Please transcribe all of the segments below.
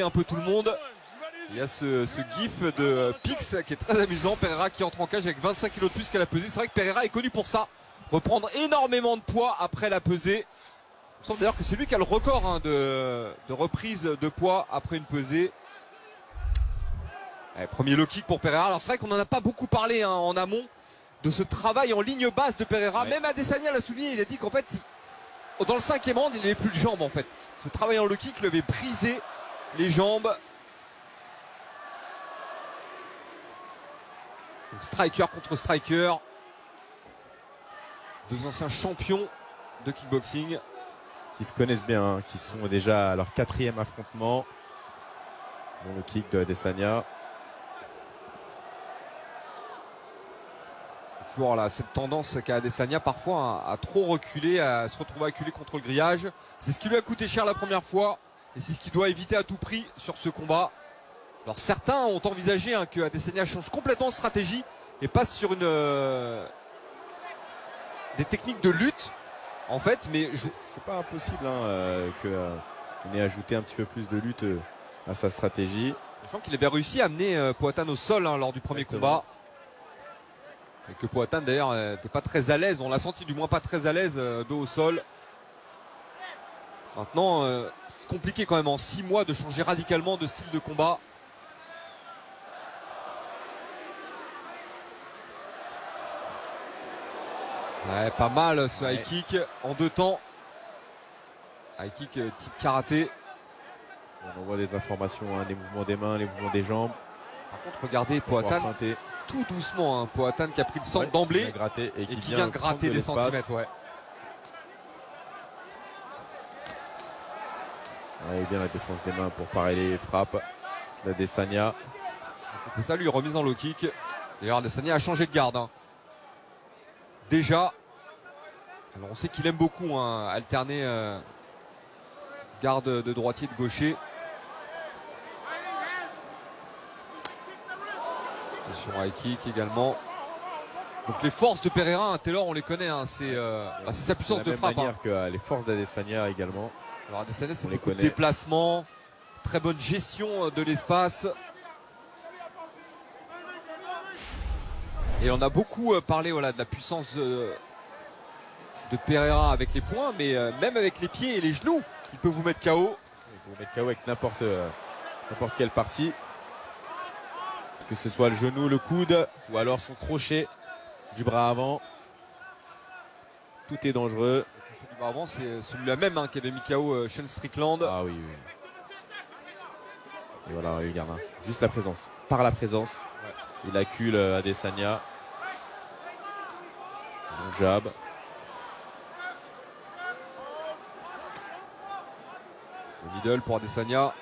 un peu tout le monde. Il y a ce gif de Pix qui est très amusant. Pereira qui entre en cage avec 25 kg de plus qu'à la pesée. C'est vrai que Pereira est connu pour ça. Reprendre énormément de poids après la pesée. Il me semble d'ailleurs que c'est lui qui a le record hein, de reprise de poids après une pesée. Allez, premier low kick pour Pereira. Alors c'est vrai qu'on n'en a pas beaucoup parlé hein, en amont de ce travail en ligne basse de Pereira. Ouais. Même Adesanya l'a souligné, il a dit qu'en fait, dans le 5e round, il n'avait plus de jambes en fait. Ce travail en low kick lui avait brisé les jambes. Donc, striker contre striker. Deux anciens champions de kickboxing. Qui se connaissent bien, hein, qui sont déjà à leur 4e affrontement. Bon, le kick de Adesanya. Toujours là, cette tendance qu'a Adesanya parfois à trop reculer, à se retrouver acculé contre le grillage. C'est ce qui lui a coûté cher la première fois. Et c'est ce qu'il doit éviter à tout prix sur ce combat. Alors certains ont envisagé hein, que Adesanya change complètement de stratégie et passe sur des techniques de lutte en fait, mais c'est pas impossible hein, qu'on ait ajouté un petit peu plus de lutte à sa stratégie. Sachant qu'il avait réussi à amener Poatan au sol hein, lors du premier combat. Et que Poatan d'ailleurs n'était pas très à l'aise, on l'a senti du moins pas très à l'aise dos au sol. Maintenant c'est compliqué quand même en 6 mois de changer radicalement de style de combat. Ouais, pas mal ce high kick en 2 temps. High kick type karaté. On voit des informations, hein, les mouvements des mains, les mouvements des jambes. Par contre, regardez Poatan tout doucement. Hein, Poatan qui a pris le centre d'emblée et qui vient gratter des centimètres. Ouais. Et bien la défense des mains pour parer les frappes d'Adesanya. C'est ça lui, remise en low kick. D'ailleurs, Adesanya a changé de garde. Hein. Déjà. Alors on sait qu'il aime beaucoup hein, alterner garde de droitier et de gaucher. Attention high kick également. Donc les forces de Pereira, hein, Taylor on les connaît, hein, c'est sa puissance de frappe. De la même manière que les forces d'Adesanya également. Alors Adesanya c'est beaucoup de déplacement, très bonne gestion de l'espace. Et on a beaucoup parlé voilà, de la puissance de Pereira avec les poings, mais même avec les pieds et les genoux, il peut vous mettre KO. Il peut vous mettre KO avec n'importe quelle partie. Que ce soit le genou, le coude ou alors son crochet du bras avant. Tout est dangereux. Le crochet du bras avant, c'est celui-là même hein, qui avait mis KO Sean Strickland. Ah oui, oui. Et voilà, regarde. Hein. Juste la présence. Par la présence. Ouais. Il accule Adesanya. Bon jab. Le middle pour Adesanya.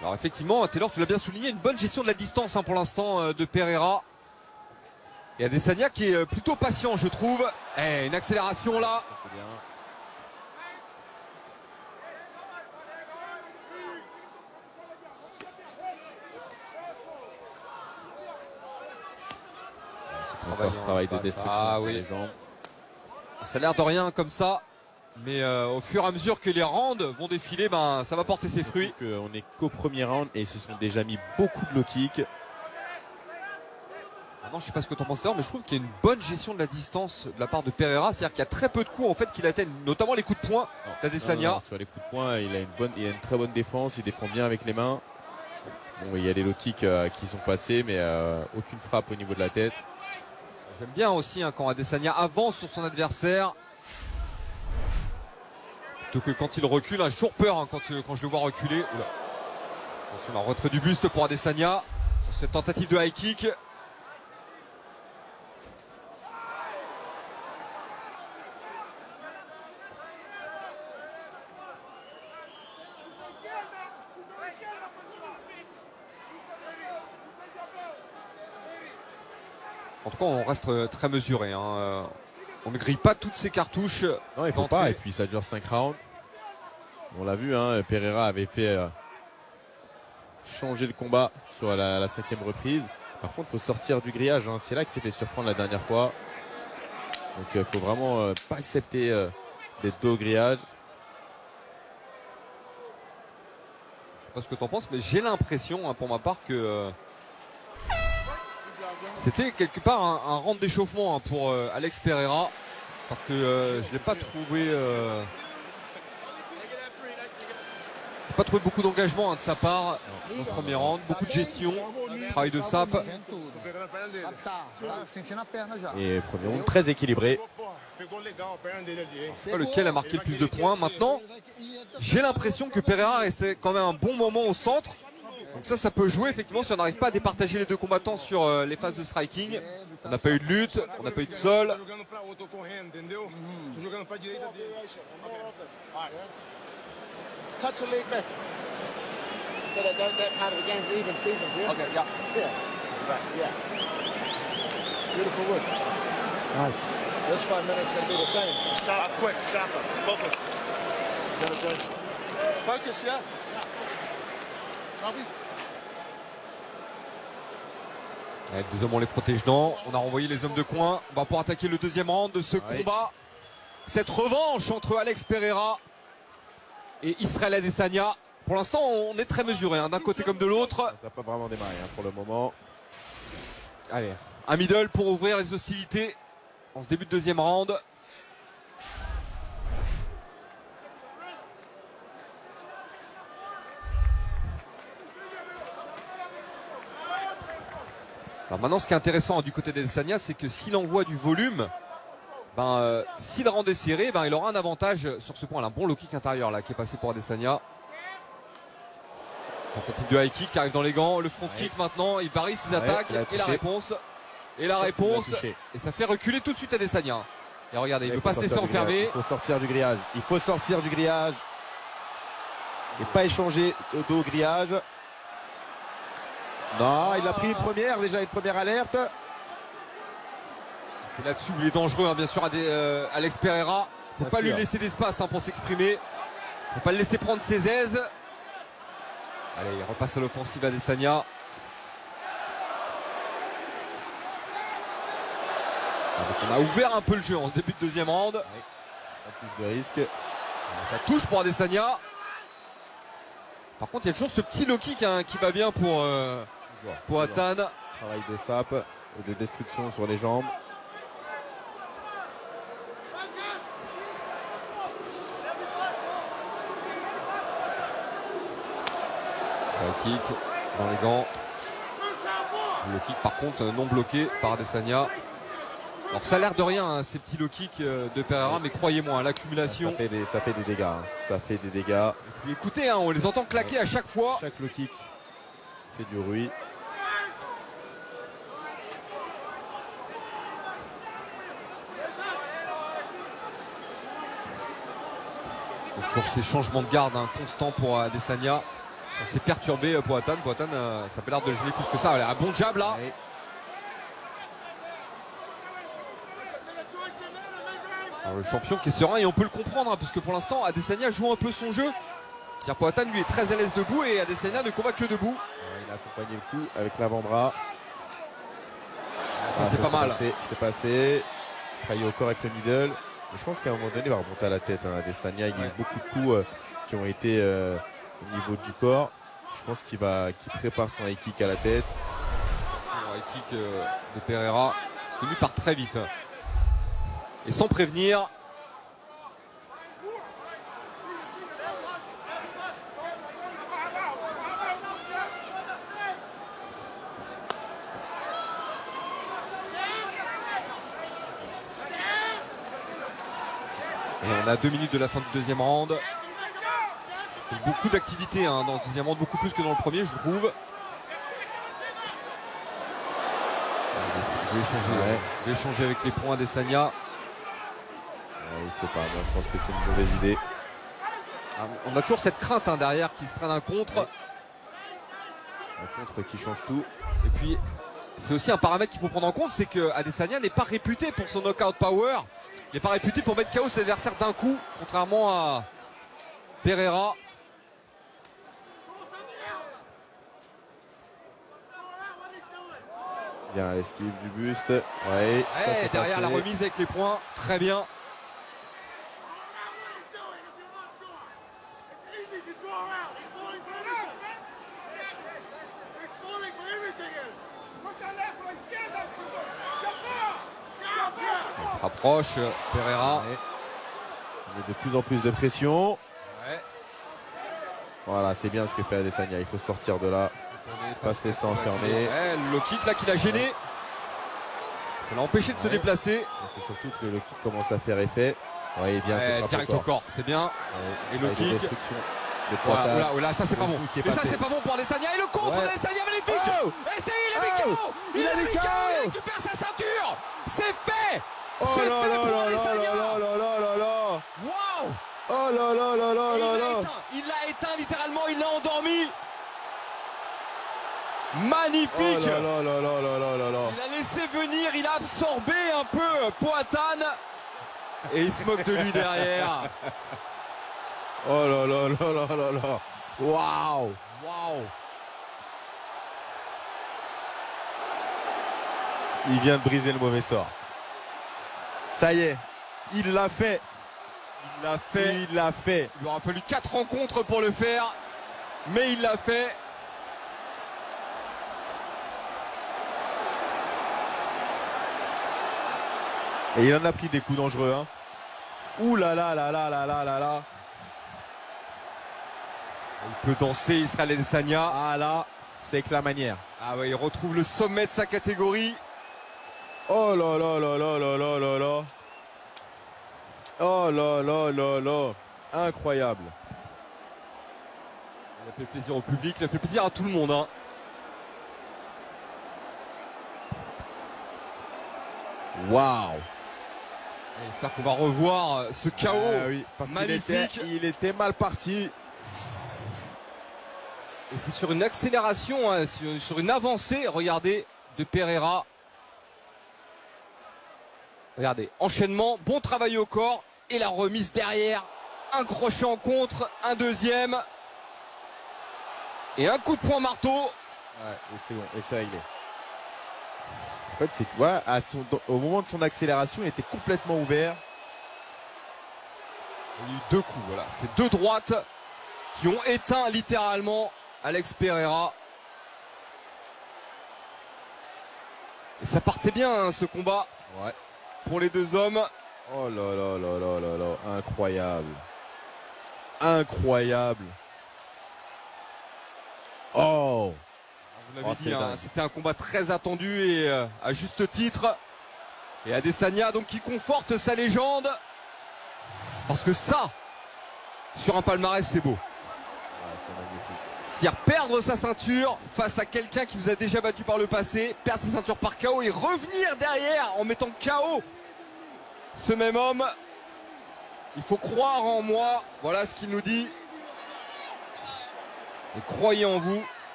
Alors effectivement, Taylor, tu l'as bien souligné, une bonne gestion de la distance hein, pour l'instant de Pereira. Et Adesanya qui est plutôt patient, je trouve. Et une accélération là. C'est bien. Encore ce travail de destruction sur les jambes. Ça a l'air de rien comme ça. Mais au fur et à mesure que les rounds vont défiler, ben, ça va porter ses fruits. On n'est qu'au premier round et ils se sont déjà mis beaucoup de low kick. Maintenant, je ne sais pas ce que tu en penses, mais je trouve qu'il y a une bonne gestion de la distance de la part de Pereira. C'est-à-dire qu'il y a très peu de coups en fait qu'il atteigne, notamment les coups de poing d'Adesanya. Sur les coups de poing, il a une très bonne défense, il défend bien avec les mains. Bon, il y a des low kicks qui sont passés, mais aucune frappe au niveau de la tête. J'aime bien aussi hein, quand Adesanya avance sur son adversaire. Plutôt que quand il recule, hein, j'ai toujours peur hein, quand je le vois reculer. Oula. Attention, un retrait du buste pour Adesanya sur cette tentative de high kick. En tout cas, on reste très mesuré. Hein. On ne grille pas toutes ces cartouches. Non, il ne faut pas. Et puis ça dure 5 rounds. On l'a vu, hein, Pereira avait fait changer le combat sur la 5e reprise. Par contre, il faut sortir du grillage. Hein. C'est là que s'est fait surprendre la dernière fois. Donc il ne faut vraiment pas accepter d'être dos au grillage. sais pas ce que t'en penses, mais j'ai l'impression, hein, pour ma part, que c'était quelque part un round d'échauffement, hein, pour Alex Pereira, parce que je l'ai pas trouvé. J'ai pas trouvé beaucoup d'engagement, hein, de sa part dans le premier round, beaucoup de gestion, travail de sape. Et premier round très équilibré. Je sais pas lequel a marqué le plus de points. Maintenant, j'ai l'impression que Pereira restait quand même un bon moment au centre. Donc ça peut jouer effectivement si on n'arrive pas à départager les deux combattants sur les phases de striking. On n'a pas eu de lutte, on n'a pas eu de sol. Touch the leg back. So that part of the game's even Stevens, yeah? Okay, yeah. Yeah. Right, yeah. Beautiful work. Nice. This 5 minutes is going to be the same. Sharp, quick, sharper. Focus. Focus, yeah. Ouais, deux hommes, on les protège dans. On a renvoyé les hommes de coin. On va pouvoir attaquer le deuxième round de ce combat. Cette revanche entre Alex Pereira et Israel Adesanya. Pour l'instant, on est très mesuré, hein, d'un côté comme de l'autre. Ça n'a pas vraiment démarré, hein, pour le moment. Allez, un middle pour ouvrir les hostilités en ce début de deuxième round. Alors maintenant, ce qui est intéressant, hein, du côté d'Adesanya, c'est que s'il envoie du volume, si le round est serré, il aura un avantage sur ce point là. Un bon low kick intérieur là qui est passé pour Adesanya. Tentative de high kick qui arrive dans les gants. Le front kick maintenant, il varie ses attaques. Et la réponse. Et la réponse. Et ça fait reculer tout de suite Adesanya. Et regardez, il ne veut pas se laisser enfermer. Il faut sortir du grillage. Il faut sortir du grillage. Et pas échanger au dos au grillage. Non, il a pris une première, déjà une première alerte. C'est là-dessus où il est dangereux, hein, bien sûr, Alex Pereira. Faut pas lui laisser d'espace, hein, pour s'exprimer. Faut pas le laisser prendre ses aises. Allez, il repasse à l'offensive Adesanya. Donc on a ouvert un peu le jeu en ce début de deuxième round. Pas plus de risque. Ça touche pour Adesanya. Par contre, il y a toujours ce petit low kick, hein, qui va bien pour Atan. Travail de sape, de destruction sur les jambes. Kick dans les gants. Le kick par contre non bloqué par Adesanya. Alors ça a l'air de rien, hein, ces petits low kicks de Pereira, mais croyez-moi, l'accumulation. Ça fait des dégâts. Hein. Ça fait des dégâts. Et puis écoutez, hein, on les entend claquer à chaque fois. Chaque low kick fait du bruit. Donc, toujours ces changements de garde, hein, constants pour Adesanya. On s'est perturbé pour Atan. Pour Atan, ça a l'air de geler plus que ça. Allez, un bon jab là. Ouais. Alors, le champion qui est serein et on peut le comprendre, hein, parce que pour l'instant Adesanya joue un peu son jeu. C'est-à-dire pour Atan, lui est très à l'aise debout et Adesanya ne combat que debout. Ouais, il a accompagné le coup avec l'avant-bras. Ça c'est pas mal. C'est passé. Travaillé au corps avec le middle. Mais je pense qu'à un moment donné, il va remonter à la tête. Hein. Adesanya, il y a eu beaucoup de coups qui ont été au niveau du corps. Je pense qu'il prépare son high kick à la tête. Le high kick de Pereira. Parce que lui part très vite. Et sans prévenir. Et on a 2 minutes de la fin du deuxième round. Beaucoup d'activité, hein, dans ce deuxième round, beaucoup plus que dans le premier, je trouve. Je vais échanger avec les points d'Adesanya. Il faut pas, moi je pense que c'est une mauvaise idée. On a toujours cette crainte, hein, derrière qui se prenne un contre. Un contre qui change tout. Et puis c'est aussi un paramètre qu'il faut prendre en compte, c'est que Adesanya n'est pas réputé pour son knockout power. Il n'est pas réputé pour mettre KO ses adversaires d'un coup, contrairement à Pereira. Bien l'esquive du buste. Ouais, derrière la remise avec les points, très bien. Rapproche Pereira. Ouais. Il met de plus en plus de pression. Ouais. Voilà, c'est bien ce que fait Adesanya. Il faut sortir de là. Pas se laisser enfermer. Ouais, le low kick là qui l'a gêné. Il l'a empêché de se déplacer. Et c'est surtout que le low kick commence à faire effet. Ouais, bien, c'est direct au corps, c'est bien. Ouais. Et le Avec kick. des destructions de Voilà, pointage. oula, ça c'est pas bon. Qui est Et ça passé. c'est pas bon pour Adesanya. Et le contre Ouais. d'Adesanya magnifique. Oh, Et c'est il a mis KO. Il a mis KO. Il KO. récupère sa ceinture. C'est fait. Oh C'est là fait là pour là Adesanya. là là là là là. Waouh. Oh là là là là là là. Il l'a éteint littéralement. Il l'a endormi. Magnifique. Oh là là là là là là là là. Il a laissé venir, il a absorbé un peu Poatan et il se moque de lui derrière. Oh là là là là là là. Waouh. Waouh. Il vient de briser le mauvais sort. Ça y est, il l'a fait. Il l'a fait. Il l'a fait. Il lui aura fallu 4 rencontres pour le faire, mais il l'a fait. Et il en a pris des coups dangereux. Hein. Ouh là là là là là là là là. Il peut danser Israël Adesanya. Ah là, c'est que la manière. Ah ouais, il retrouve le sommet de sa catégorie. Oh là là là là là là là là. Oh là là là là. Incroyable. Il a fait plaisir au public, il a fait plaisir à tout le monde. Hein. Waouh. J'espère qu'on va revoir ce chaos. Ah oui, parce magnifique. il était mal parti. Et c'est sur une accélération, hein, sur une avancée, regardez, de Pereira. Regardez, enchaînement, bon travail au corps et la remise derrière. Un crochet en contre, un deuxième. Et un coup de poing marteau. Ouais, et c'est bon, et c'est réglé. En fait, c'est voilà, au moment de son accélération, il était complètement ouvert. Il y a eu 2 coups, voilà. C'est 2 droites qui ont éteint littéralement Alex Pereira. Et ça partait bien hein, ce combat Ouais. pour les 2 hommes. Oh là là là là là là, incroyable. Incroyable. Oh. Vous l'avez Oh, dit, c'est hein, dingue. c'était un combat très attendu et à juste titre. Et Adesanya donc qui conforte sa légende. Parce que ça, sur un palmarès, c'est beau. Ouais, c'est magnifique. C'est-à-dire perdre sa ceinture face à quelqu'un qui vous a déjà battu par le passé, perdre sa ceinture par KO et revenir derrière en mettant KO ce même homme. Il faut croire en moi, voilà ce qu'il nous dit. Et croyez en vous.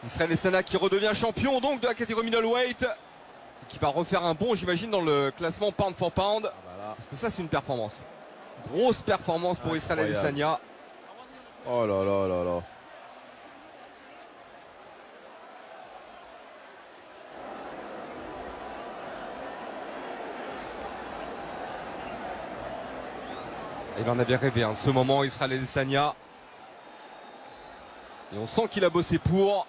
Israël Adesanya qui redevient champion donc de la catégorie middleweight. Qui va refaire un bond, j'imagine, dans le classement pound for pound. Ah bah là. Parce que ça, c'est une performance. Grosse performance pour Israël Incroyable. Adesanya. Oh là là là là. Il en avait rêvé, hein, de ce moment, Israël Adesanya. Et on sent qu'il a bossé pour.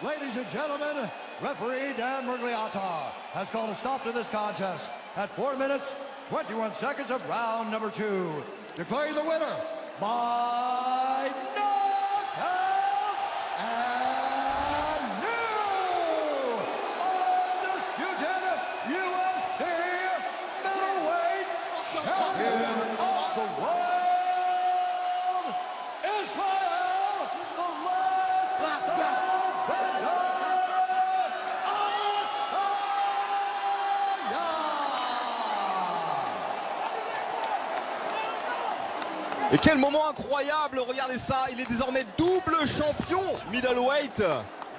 Ladies and gentlemen, referee Dan Murgliata has called a stop to this contest at 4 minutes, 21 seconds of round number 2. Declaring the winner by knockout and new undisputed UFC middleweight champion of the world, Israel the Last Et quel moment incroyable, regardez ça, il est désormais double champion middleweight.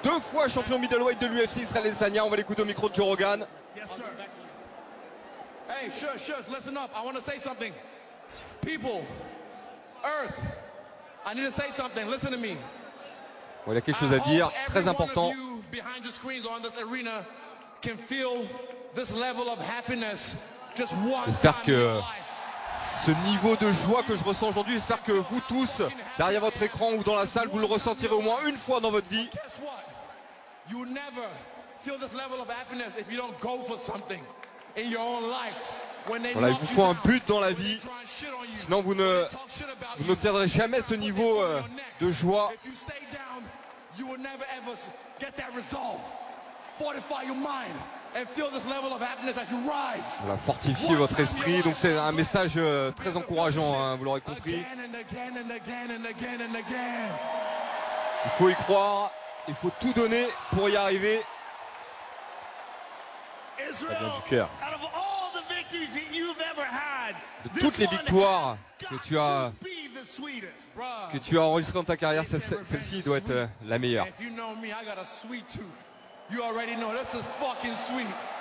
2 fois champion middleweight de l'UFC, Israël Adesanya. On va l'écouter au micro de Joe Rogan. Yes, sir. Hey, shush, listen up. I want to say something. People, Earth, I need to say something. Listen to me. Bon, il a quelque chose à dire, très important. Every one of you behind the screens or in this arena can feel this level of happiness just one J'espère time in your que life. ce niveau de joie que je ressens aujourd'hui. J'espère que vous tous, derrière votre écran ou dans la salle, vous le ressentirez au moins une fois dans votre vie. Guess what? You will never feel this level of happiness if you don't go for something in your own life. When they Voilà, il knock vous you faut un down, but dans la when vie. they try and shit on you, Sinon, vous when they ne talk shit about vous you, n'obtiendrez jamais ce niveau de joie. if you stay down, you will never ever get that resolve. Fortify your mind and feel this level of happiness as you rise. Voilà, fortifiez votre esprit. Donc c'est un message très encourageant, hein, vous l'aurez compris. Again and again and again and again and again. Il faut y croire, il faut tout donner pour y arriver. Ça vient du cœur. out of all the victories that you've ever had, De toutes les victoires que tu as be the sweetest. Bruh, enregistrées dans ta carrière, celle-ci doit être la meilleure. if you know me, I got a sweet tooth. You already know this is fucking sweet.